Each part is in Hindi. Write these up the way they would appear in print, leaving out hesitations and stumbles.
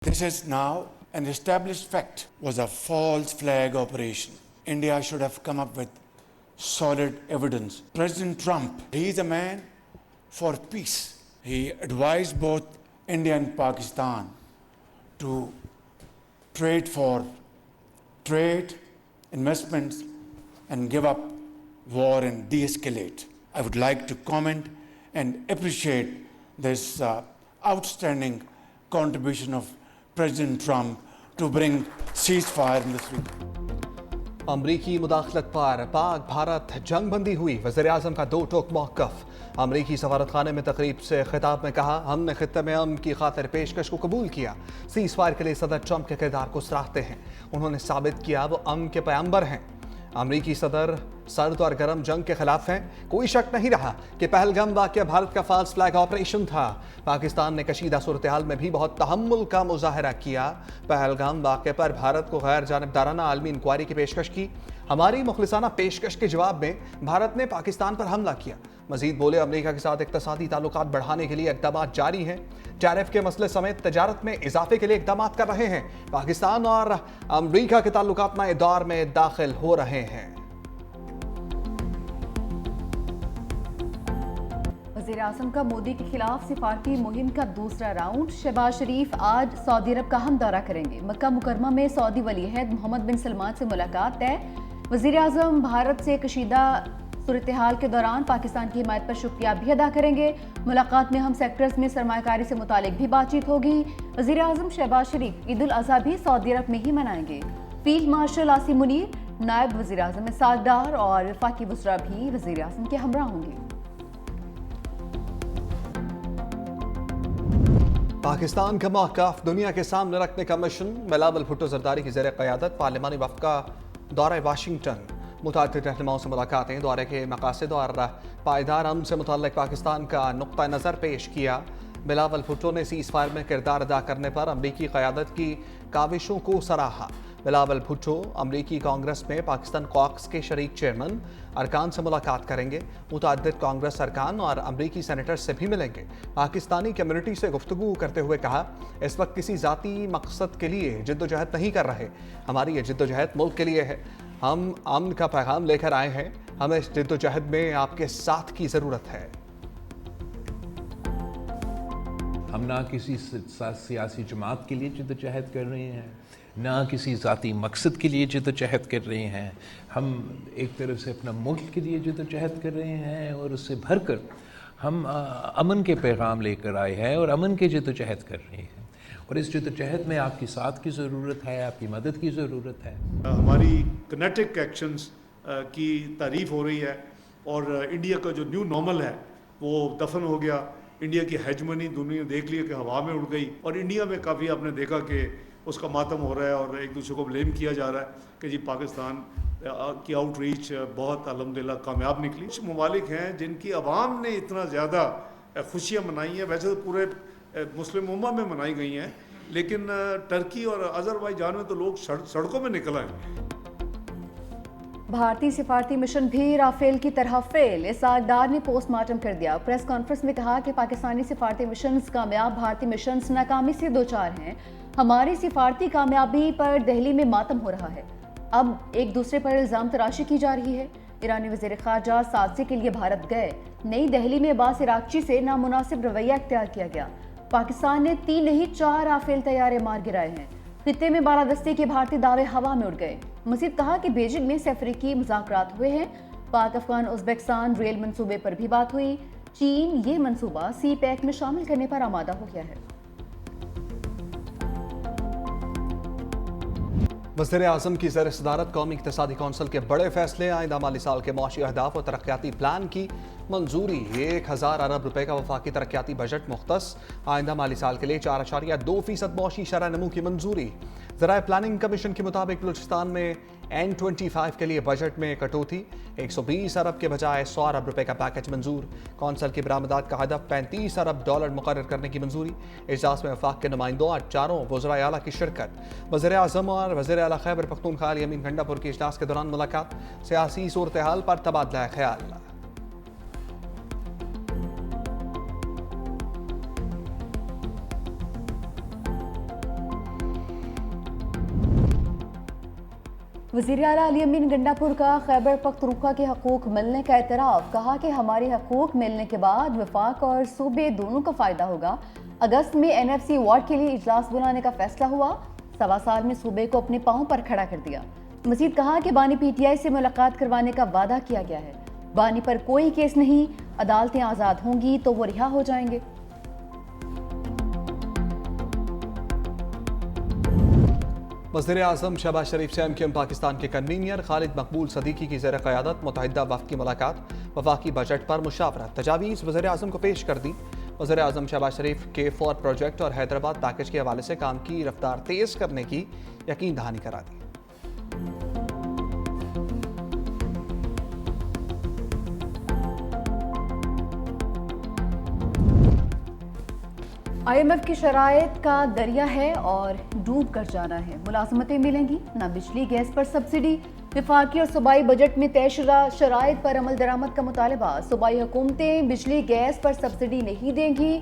This is now an established fact, was a false flag operation. India should have come up with solid evidence. President Trump, he is a man for peace. He advised both India and Pakistan to trade, investments, and give up war and de-escalate. I would like to comment and appreciate this outstanding contribution of President Trump to bring ceasefire in this region. अमरीकी मुदाखलत पर पाक भारत जंग बंदी हुई। वज़ीर-ए-आज़म का दो टोक मौक़िफ़। अमरीकी सफारतखाने में तकरीब से खिताब में कहा, हमने खित्ते में अमन की खातिर पेशकश को कबूल किया। सीज़ फायर के लिए सदर ट्रंप के किरदार को सराहते हैं। उन्होंने साबित किया वो अमन के पैगंबर हैं। अमरीकी सदर सर्द और गर्म जंग के खिलाफ हैं। कोई शक नहीं रहा कि पहलगाम वाक़या भारत का फॉल्स फ्लैग ऑपरेशन था। पाकिस्तान ने कशीदा सूरत हाल में भी बहुत तहम्मुल का मुजाहरा किया। पहलगाम वाक़े पर भारत को गैर जानिबदाराना आलमी इंक्वायरी की पेशकश की। हमारी मुखलिसाना पेशकश के जवाब में भारत ने पाकिस्तान पर हमला किया। मजीद बोले, अमेरिका के साथ इक़्तिसादी ताल्लुकात बढ़ाने के लिए इक़दाम जारी हैं। टैरिफ के मसले समेत तजारत में इजाफे के लिए इक़दाम कर रहे हैं। पाकिस्तान और अमेरिका के ताल्लुकात नए दौर में दाखिल हो रहे हैं। वज़ीर-ए-आज़म का मोदी के खिलाफ सिफारती मुहिम का दूसरा राउंड। शहबाज शरीफ आज सऊदी अरब का हम दौरा करेंगे। मक्का मुकरमा में सऊदी वली अहद मोहम्मद बिन सलमान से मुलाकात तय। वज़ीर-ए-आज़म भारत से कशीदा सूरत हाल के दौरान पाकिस्तान की हिमायत पर शुक्रिया भी अदा करेंगे। मुलाकात में हम सेक्टर्स में सरमायाकारी से मुतालिक भी बातचीत होगी। वज़ीर-ए-आज़म शहबाज शरीफ ईद उल अज़हा भी सऊदी अरब में ही मनाएंगे। फील्ड मार्शल आसिम मुनीर, नायब वज़ीर-ए-आज़म इसहाक डार और वफाकी वज़रा भी वज़ीर-ए-आज़म के हमरा होंगे। पाकिस्तान का मौक़िफ़ दुनिया के सामने रखने का मिशन। बिलावल भुट्टो ज़रदारी की ज़ेर क़यादत पार्लिमानी वफ़द का दौरा वाशिंगटन। मुतअद्दिद रहनुमाओं से मुलाकातें, दौरे के मक़ासिद और पायदार अमन से मुतल्लिक़ पाकिस्तान का नुक्ता नज़र पेश किया। बिलावल भुट्टो ने सीज़ फायर में किरदार अदा करने पर अमरीकी क़यादत की काविशों को सराहा। बिलावल भुट्टो अमरीकी कांग्रेस में पाकिस्तान कॉक्स के शरीक चेयरमैन अरकान से मुलाकात करेंगे। मुतअद्दिद कांग्रेस अरकान और अमरीकी सेनेटर्स से भी मिलेंगे। पाकिस्तानी कम्युनिटी से गुफ्तगू करते हुए कहा, इस वक्त किसी ज़ाती मकसद के लिए जिद्दोजहद नहीं कर रहे। हमारी ये जिद्दोजहद मुल्क के लिए है। हम अमन का पैगाम लेकर आए हैं। हमें इस जिद्दोजहद में आपके साथ की ज़रूरत है। हम ना किसी सियासी जमात के लिए जिद्दोजहद कर रहे हैं, ना किसी ज़ाती मकसद के लिए जिद्दोजहद कर रहे हैं। हम एक तरफ से अपना मुल्क के लिए जिद्दोजहद कर रहे हैं और उससे भरकर हम अमन के पैगाम लेकर आए हैं और अमन की जिद्दोजहद कर रहे हैं। और इस जिद्दोजहद में आपकी साथ की ज़रूरत है, आपकी मदद की ज़रूरत है। हमारी किनेटिक एक्शंस की तारीफ़ हो रही है और इंडिया का जो न्यू नॉर्मल है वो दफन हो गया। इंडिया की हेजमनी दुनिया देख लिया कि हवा में उड़ गई और इंडिया में काफ़ी आपने देखा कि उसका मातम हो रहा है और एक दूसरे को ब्लेम किया जा रहा है कि जी पाकिस्तान की आउटरीच बहुत अल्हम्दुलिल्लाह कामयाब निकली। कुछ ममालिक हैं जिनकी अवाम ने इतना ज़्यादा खुशियाँ मनाई हैं, वैसे तो पूरे मुस्लिम उम्मा में मनाई गई हैं, लेकिन टर्की और अज़रबैजान में तो लोग सड़कों में निकल आए। भारतीय सिफारती मिशन भी राफेल की तरह फेल। इसहाक डार ने पोस्टमार्टम कर दिया। प्रेस कॉन्फ्रेंस में कहा कि पाकिस्तानी सिफारती मिशन कामयाब, भारतीय मिशन नाकामी से दो चार हैं। हमारी सिफारती कामयाबी पर दिल्ली में मातम हो रहा है। अब एक दूसरे पर इल्ज़ाम तराशी की जा रही है। ईरानी वज़ीर ख़ारजा साज़ी के लिए भारत गए। नई दिल्ली में अब्बास इराक़ची से नामुनासिब रवैया इख्तियार किया गया। पाकिस्तान ने 3 नहीं 4 राफेल तैयारे मार गिराए हैं। खित्ते में बालादस्ते के भारतीय दावे हवा में उड़ गए। मज़ीद कहा कि बीजिंग में अफ्रीकी मुज़ाकरात हुए हैं। पाक अफगान उज़्बेकिस्तान रेल मंसूबे पर भी बात हुई। चीन ये मंसूबा सी पैक में शामिल करने पर आमादा हो गया है। वज़ीर-ए-आज़म की ज़ेर सदारत कौमी इक़्तिसादी कौंसिल के बड़े फैसले। आइंदा माली साल के मुआशी अहदाफ और तरक्याती प्लान की मंजूरी। 1000 अरब रुपए का वफाकी तरक्याती बजट मुख्तस। आइंदा माली साल के लिए 4.2% मुआशी शरह नमू की मंजूरी। ज़राए प्लानिंग कमीशन के मुताबिक बलूचिस्तान में N25 के लिए बजट में कटौती। 120 अरब के बजाय 100 अरब रुपए का पैकेज मंजूर। कौंसिल की बरामदात का हदफ $35 अरब मुकर्रर करने की मंजूरी। इजलास में वफाक के नुमाइंदों और चारों वज़राए आला की शिरकत। वज़ीर-ए-आज़म और वज़ीर आला खैबर पख्तूनख्वा यमीन गंडापुर के इजलास के दौरान मुलाकात। सियासी सूरत हाल पर तबादला ख्याल। वज़ीर आला अली अमीन गंडापुर का खैबर पख्तूनख्वा के हकूक़ मिलने का एतराफ़, कहा कि हमारे हकूक़ मिलने के बाद वफाक और सूबे दोनों का फ़ायदा होगा। अगस्त में NFC वार्ड के लिए इजलास बुलाने का फैसला हुआ, 1.25 साल में सूबे को अपने पाँव पर खड़ा कर दिया। मज़ीद कहा कि बानी PTI से मुलाकात करवाने का वादा किया गया है। बानी पर कोई केस नहीं, अदालतें आज़ाद होंगी तो वो रिहा हो जाएंगे। वज़ीर-ए-आज़म शहबाज शरीफ से MQM पाकिस्तान के कन्वीनियर खालिद मकबूल सदीकी की ज़ेर क़यादत मुतहद्दा वफ़द की मुलाकात, वफाकी बजट पर मुशावरत, तजावीज़ वज़ीर-ए-आज़म को पेश कर दी। वज़ीर-ए-आज़म शहबाज शरीफ K4 प्रोजेक्ट और हैदराबाद पैकेज के हवाले से काम की रफ्तार तेज़ करने की यकीन दहानी करा दी। IMF की शराइत का दरिया है और डूब कर जाना है। मुलाजमतें मिलेंगी, ना बिजली गैस पर सब्सिडी। विफाकी और सूबाई बजट में तय शुदा शराइत पर अमल दरामद का मुतालबा। सूबाई हुकूमतें बिजली गैस पर सब्सिडी नहीं देंगी।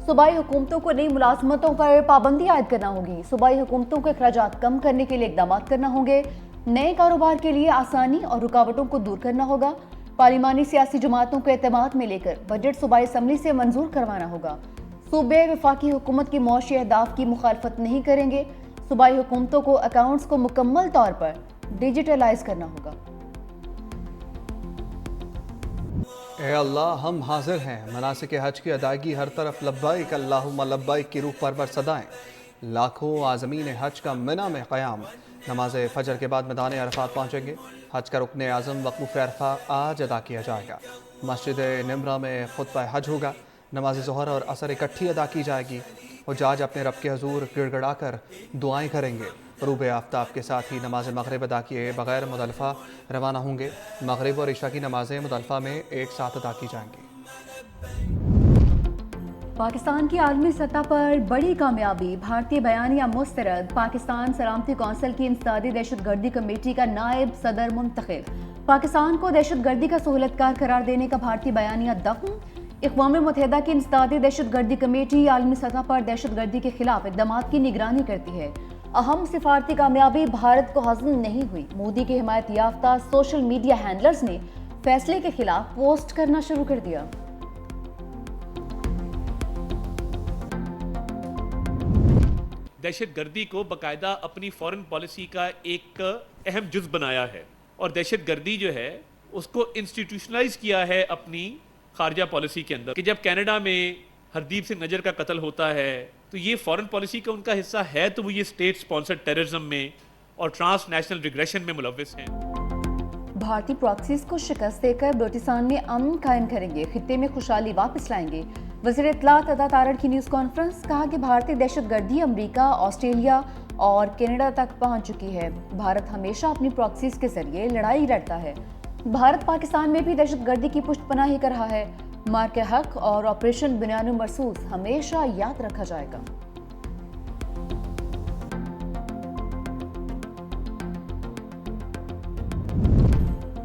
सूबाई हुकूमतों को नई मुलाजमतों पर पाबंदी आयद करना होगी। सूबाई हुकूमतों के अखराजात कम करने के लिए इकदाम करना होंगे। नए कारोबार के लिए आसानी और रुकावटों को दूर करना होगा। पार्लिमानी सियासी जमातों को एतमाद में लेकर बजट सूबाई असम्बली से मंजूर करवाना होगा। सूबे वफाकी हुकूमत की मौशी अहदाफ की मुखालफत नहीं करेंगे। सूबाई हुकूमतों को अकाउंट्स को मुकम्मल तौर पर डिजिटलाइज करना होगा। ए अल्लाह, हम हाजिर हैं। मनासिक हज की अदायगी हर तरफ लब्बाइक अल्लाहुम्मा लब्बाइक की रूह परवर सदाएं। लाखों आज़मीन हज का मिना में क़याम। नमाज फजर के बाद मैदान अरफात पहुँचेंगे। हज का रुकन आज़म वक़ूफ़ अरफा आज अदा किया जाएगा। मस्जिद निमरा में खुतबा हज होगा। नमाज ज़ोहर और असर इकट्ठी अदा की जाएगी। हुज्जाज अपने रब के हजूर गिड़गड़ा कर दुआएँ करेंगे। ग़ुरूब आफ्ताब के साथ ही नमाज मगरिब अदा किए बग़ैर मुज़दलिफ़ा रवाना होंगे। मगरिब और इशा की नमाज़ें मुज़दलिफ़ा में एक साथ अदा की जाएंगी। पाकिस्तान की आलमी सतह पर बड़ी कामयाबी। भारतीय बयानिया मुस्तरद। पाकिस्तान सलामती कौंसिल की इंसदादी दहशतगर्दी कमेटी का नायब सदर मुंतखब। पाकिस्तान को दहशतगर्दी का सहूलतकार करार देने का भारतीय बयानिया दफ़्न। अक़वाम मुत्तहिदा की इंसदादी दहशतगर्दी कमेटी आलमी सतह पर दहशतगर्दी के खिलाफ इक़दामात की निगरानी करती है। अहम सिफारती कामयाबी भारत को हासिल नहीं हुई। मोदी के हिमायत याफ्ता सोशल मीडिया हैंडलर्स ने फैसले के खिलाफ पोस्ट करना शुरू कर दिया। दहशतगर्दी को बाकायदा अपनी फॉरेन पॉलिसी का एक अहम जुज़ बनाया है और दहशतगर्दी जो है उसको इंस्टीट्यूशनलाइज किया है अपनी खारजा पॉलिसी के अंदर। कि जब कनाडा में हरदीप सिंह नजर का कत्ल होता है तो ये फॉरेन पॉलिसी का उनका हिस्सा है, तो वो ये स्टेट स्पॉन्सर्ड टेररिज्म में और ट्रांसनेशनल रिग्रेशन में मुलव्विस हैं। भारतीय प्रॉक्सीज को शिकस्त देकर बलूचिस्तान में अमन कायम करेंगे, खित्ते में खुशहाली वापस लाएंगे। वज़ीर इत्तलात अता तारड़ की न्यूज़ कॉन्फ्रेंस। कहा कि भारतीय दहशतगर्दी अमरीका, ऑस्ट्रेलिया और कनाडा तक पहुंच चुकी है। भारत हमेशा अपनी प्रॉक्सीज के जरिए लड़ाई लड़ता है। भारत पाकिस्तान में भी दहशतगर्दी की पुष्टपनाही कर रहा है। मार्के हक और ऑपरेशन बुनियानुल मरसूस हमेशा याद रखा जाएगा।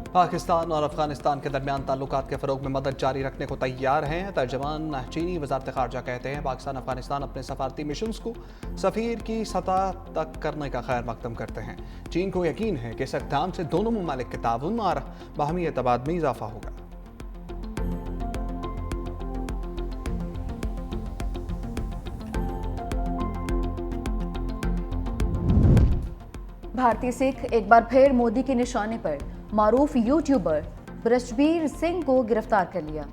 पाकिस्तान और अफगानिस्तान के दरमियान ताल्लुकात के फ़रोग में मदद जारी रखने को तैयार हैं। तर्जमान चीनी वज़ारत ख़ारजा कहते हैं पाकिस्तान अफगानिस्तान अपने सफारती मिशंस को सफ़ीर की सतह तक करने का खैर मकदम करते हैं। चीन को यकीन है कि इस इक़दाम से दोनों ममालिक के ताउन और बाहमी एतमाद में इजाफा होगा। भारतीय सिख एक बार फिर मोदी के निशाने पर। मारूफ यूट्यूबर ब्रजबीर सिंह को गिरफ्तार कर लिया।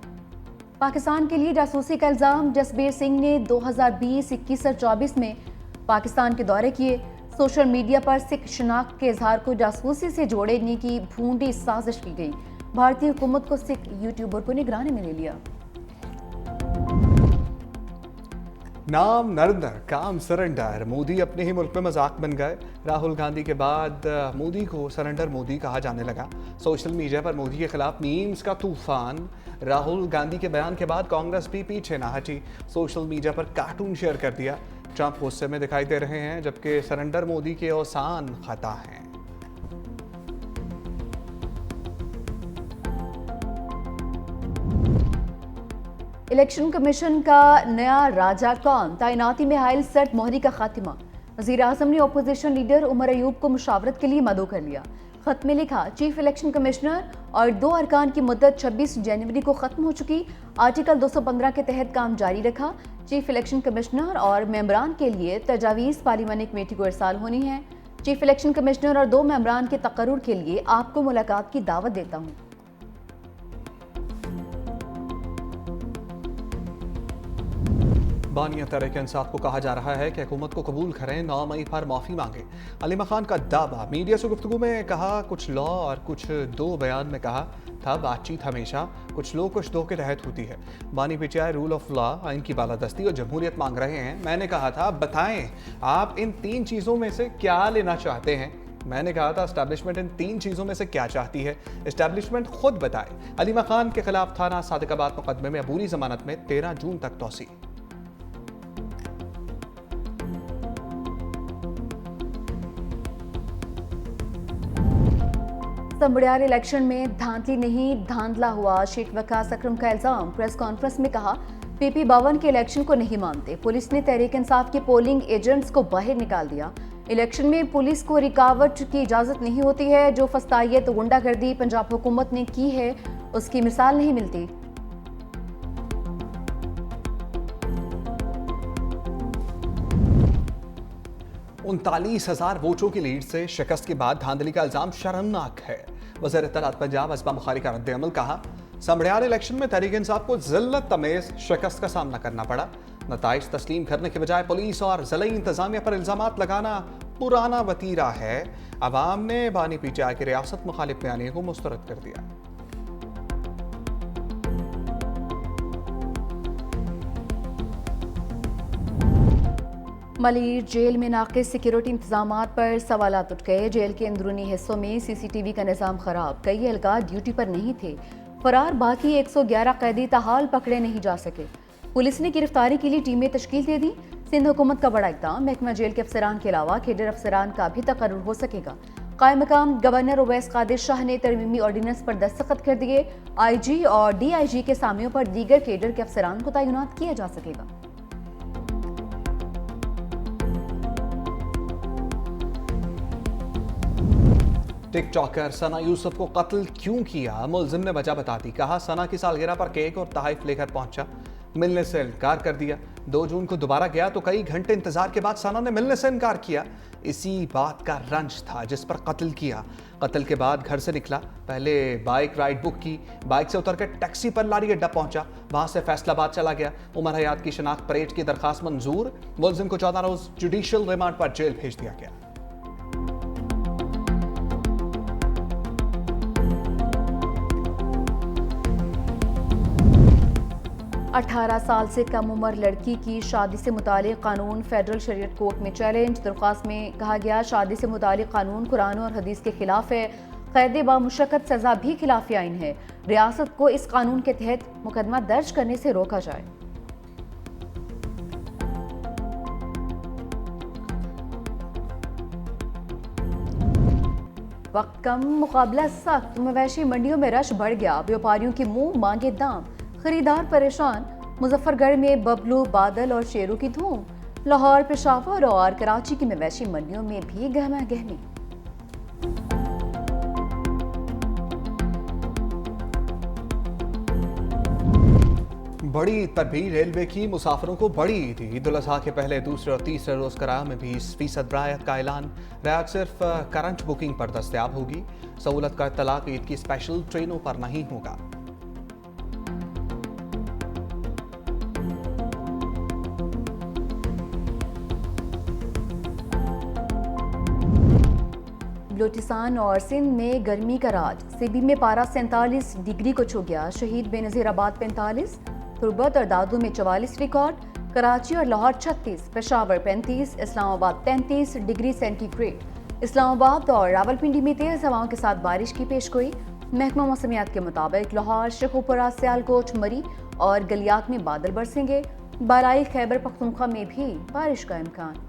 पाकिस्तान के लिए जासूसी का इल्जाम। जसबीर सिंह ने 2020, 21 और 24 में पाकिस्तान के दौरे किए। सोशल मीडिया पर सिख शनाख्त के इजहार को जासूसी से जोड़ने की भूंडी साजिश की गई। भारतीय हुकूमत को सिख यूट्यूबर को निगरानी में ले लिया। नाम नरेंद्र, काम सरेंडर। मोदी अपने ही मुल्क में मजाक बन गए। राहुल गांधी के बाद मोदी को सरेंडर मोदी कहा जाने लगा। सोशल मीडिया पर मोदी के खिलाफ मीम्स का तूफान। राहुल गांधी के बयान के बाद कांग्रेस भी पीछे ना हटी। सोशल मीडिया पर कार्टून शेयर कर दिया। ट्रंप गुस्से में दिखाई दे रहे हैं, जबकि सरेंडर मोदी के औसान खता हैं। इलेक्शन कमीशन का नया राजा कौन? तैनाती में हायल सर्द मोहरी का खात्मा। वज़ीर आज़म ने अपोजिशन लीडर उमर अयूब को मुशावरत के लिए मदऊ कर लिया। खत में लिखा, चीफ इलेक्शन कमिश्नर और 2 अरकान की मुद्दत 26 जनवरी को ख़त्म हो चुकी। आर्टिकल 215 के तहत काम जारी रखा। चीफ इलेक्शन कमिश्नर और मेंबरान के लिए तजावीज़ पार्लिमानी कमेटी को इरसाल होनी है। चीफ इलेक्शन कमिश्नर और 2 मेंबरान के तकर्रुर के लिए आपको मुलाकात की दावत देता हूँ। बानिया तहरीक इंसाफ को कहा जा रहा है कि हुकूमत को कबूल करें, 9 मई पर माफ़ी मांगे। अली मखान का दावा। मीडिया से गुफ्तगू में कहा कुछ लॉ और कुछ 2 बयान में कहा था बातचीत हमेशा कुछ लो कुछ 2 के तहत होती है। बानी पीटीआई रूल ऑफ लॉ, आइन की बालादस्ती और जमहूरियत मांग रहे हैं। मैंने कहा था बताएं आप इन 3 चीज़ों में से क्या लेना चाहते हैं। मैंने कहा था एस्टैब्लिशमेंट इन 3 चीज़ों में से क्या चाहती है, एस्टैब्लिशमेंट खुद बताए। अली मखान के खिलाफ थाना सादिकाबाद मुकदमे में अबूरी जमानत में 13 जून तक तौसी। समबड़ियार इलेक्शन में धांधली नहीं धांधला हुआ, शेख वकास अकरम का इल्जाम। प्रेस कॉन्फ्रेंस में कहा PP 52 के इलेक्शन को नहीं मानते। पुलिस ने तहरीक इंसाफ के पोलिंग एजेंट्स को बाहर निकाल दिया। इलेक्शन में पुलिस को रिकावट की इजाजत नहीं होती है। जो फस्तायत गुंडागर्दी पंजाब हुकूमत ने की है उसकी मिसाल नहीं मिलती। उनतालीस 39,000 वोटों की लीड से शिकस्त के बाद धांधली का इल्जाम शर्मनाक है। वज़ीर इत्तलात पंजाब असबा बुखारी का रद्द-ए-अमल। कहा समबड़ियार इलेक्शन में तहरीक इंसाफ को जिल्लत तमेज शिकस्त का सामना करना पड़ा। नताइज तस्लीम करने के बजाय पुलिस और ज़िला इंतजामिया पर इल्जामात लगाना पुराना वतीरा है। अवाम ने बानी पीटीआई की रियासत मुखालिफ बयानिए को मुस्तरद कर दिया। मलीर जेल में नाक़िस सिक्योरिटी इंतजामात पर सवालात उठ गए। जेल के अंदरूनी हिस्सों में CCTV का निज़ाम खराब, कई एहलकार ड्यूटी पर नहीं थे। फरार बाकी 111 कैदी ताहाल पकड़े नहीं जा सके। पुलिस ने गिरफ्तारी के लिए टीमें तश्कील दे दी। सिंध हुकूमत का बड़ा इक़दाम, महकमा जेल के अफसरान के अलावा केडर अफसरान का भी तकर्रुर हो सकेगा। कायम मकाम गवर्नर उवैस कादिर शाह ने तरमीमी ऑर्डिनेंस पर दस्तखत कर दिए। IG और DIG के सामियों पर दीगर केडर के अफसरान को तैनात किया जा सकेगा। टिकटॉकर सना यूसुफ को कत्ल क्यों किया, मुल्जिम ने वजह बता दी। कहा सना की सालगिरह पर केक और तहफ़ लेकर पहुंचा, मिलने से इनकार कर दिया। 2 जून को दोबारा गया तो कई घंटे इंतजार के बाद सना ने मिलने से इनकार किया। इसी बात का रंज था जिस पर कत्ल किया। कत्ल के बाद घर से निकला, पहले बाइक राइड बुक की, बाइक से उतर कर टैक्सी पर लारी अड्डा पहुंचा, वहां से फैसलाबाद चला गया। उमर हयात की शनाख्त परेड की दरखास्त मंजूर। मुल्जिम को 14 रोज जुडिशियल रिमांड पर जेल भेज दिया गया। 18 साल से कम उम्र लड़की की शादी से मुतालिक कानून फेडरल शरीयत कोर्ट में चैलेंज। दरख्वास्त में कहा गया शादी से मुतालिक कानून कुरान और हदीस के खिलाफ है। कैद बामुशक्कत सज़ा भी खिलाफ आइन है। रियासत को इस कानून के तहत मुकदमा दर्ज करने से रोका जाए। वक्त कम मुकाबला सख्त, मवेशी मंडियों में रश बढ़ गया। व्यापारियों की मुंह मांगे दाम, खरीदार परेशान। मुजफ्फरगढ़ में बबलू, बादल और शेरों की धूम। लाहौर, पेशावर और कराची की मवेशी मंडियों में भी गहमा गहमी। बड़ी ईद पर भी रेलवे की मुसाफिरों को बड़ी ईद। ईद उल अज़हा के पहले, दूसरे और तीसरे रोज किराया में 20% रियायत का ऐलान। रियायत सिर्फ करंट बुकिंग पर दस्तयाब होगी। सहूलत का इत्तलाक ईद की स्पेशल ट्रेनों पर नहीं होगा। बलोचिस्तान और सिंध में गर्मी का राज। सिबी में पारा 47 डिग्री को छू गया। शहीद बेनज़ीराबाद 45, तुर्बत और दादू में 44 रिकॉर्ड। कराची और लाहौर 36, पेशावर 35, इस्लामाबाद 33 डिग्री सेंटीग्रेड। इस्लामाबाद और रावलपिंडी में तेज हवाओं के साथ बारिश की पेशगोई। महकमा मौसमियात के मुताबिक लाहौर, शेखुपुरा, सियालकोट, मरी और गलियात में बादल बरसेंगे। बालाई खैबर पख्तूनख्वा में भी बारिश का इम्कान।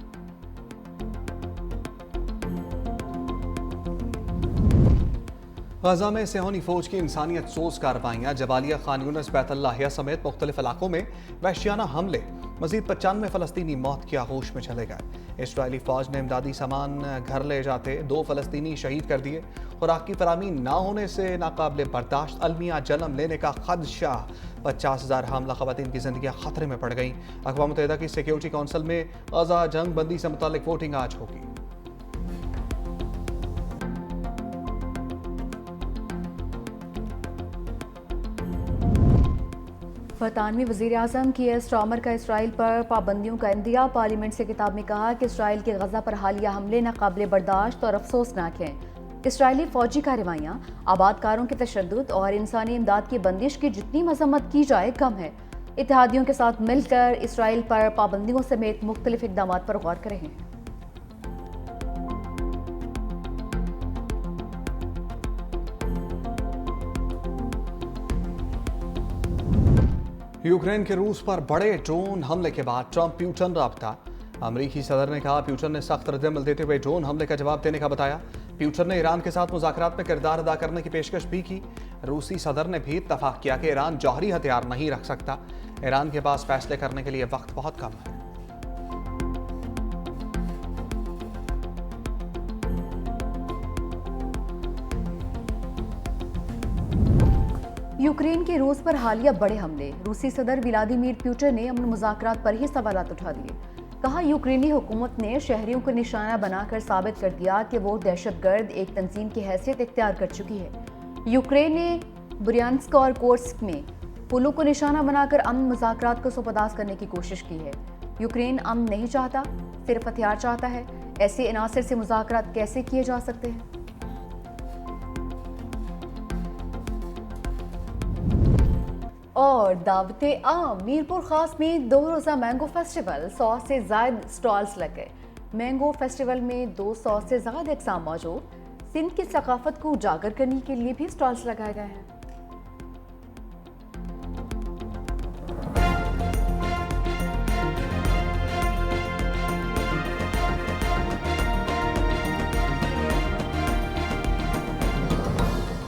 गजा में सेहोनी फौज की इंसानियत सोज कार्रवाइयाँ। जबालिया, खान यूनिस, बैतुल्लाहिया समेत मुख्तलिफ इलाकों में वहशियाना हमले। मजीद 95 फ़लस्तीनी मौत की आगोश में चले गए। इजरायली फ़ौज ने इमदादी सामान घर ले जाते 2 फ़लस्तीनी शहीद कर दिए। खुराक की फराहमी ना होने से नाकाबिले बर्दाश्त अलमिया जन्म लेने का खदशा। 50,000 हामला ख़वातीन की ज़िंदगियाँ ख़तरे में पड़ गईं। अक़वाम मुत्तहिदा की सिक्योरिटी काउंसिल में गज़ा जंग बंदी से मुतालिक वोटिंग आज होगी। बरतानवी वज़ीर-ए-आज़म कीयर स्टार्मर का इसराइल पर पाबंदियों का इंदिया। पार्लियामेंट से किताब में कहा कि इसराइल के गज़ा पर हालिया हमले नाकाबिले बर्दाश्त और अफसोसनाक हैं। इसराइली फ़ौजी कार्रवाइयाँ आबादकारों के तशद्दुद और इंसानी इमदाद की बंदिश की जितनी मजम्मत की जाए कम है। इत्तेहादियों के साथ मिलकर इसराइल पर पाबंदियों समेत मुख्तलिफ इक़दाम पर गौर कर रहे हैं। यूक्रेन के रूस पर बड़े ड्रोन हमले के बाद ट्रंप प्यूटन राब्ता। अमरीकी सदर ने कहा प्यूटन ने सख्त रद्दअमल देते हुए ड्रोन हमले का जवाब देने का बताया। प्यूटन ने ईरान के साथ मुज़ाकरात में किरदार अदा करने की पेशकश भी की। रूसी सदर ने भी इत्तफाक किया कि ईरान जौहरी हथियार नहीं रख सकता। ईरान के पास फैसले करने के लिए वक्त बहुत कम है। यूक्रेन के रूस पर हालिया बड़े हमले। रूसी सदर व्लादिमीर पुतिन ने अमन मुज़ाकरात पर ही सवालात उठा दिए। कहा यूक्रेनी हुकूमत ने शहरियों को निशाना बनाकर साबित कर दिया कि वो दहशतगर्द एक तंजीम की हैसियत इख्तियार कर चुकी है। यूक्रेन ने ब्रियांस्क और कोर्स्क में पुलों को निशाना बनाकर अमन मुज़ाकरात को सुपरदाज करने की कोशिश की है। यूक्रेन अमन नहीं चाहता, सिर्फ हथियार चाहता है। ऐसे अनासर से मुज़ाकरात कैसे किए जा सकते हैं? और दावते आम मीरपुर खास में 2 रोज़ा मैंगो फेस्टिवल, 100 से ज़ायद स्टॉल्स लग गए। मैंगो फेस्टिवल में 200 से ज़्यादा इक़साम मौजूद। सिंध की सकाफत को उजागर करने के लिए भी स्टॉल्स लगाए गए हैं।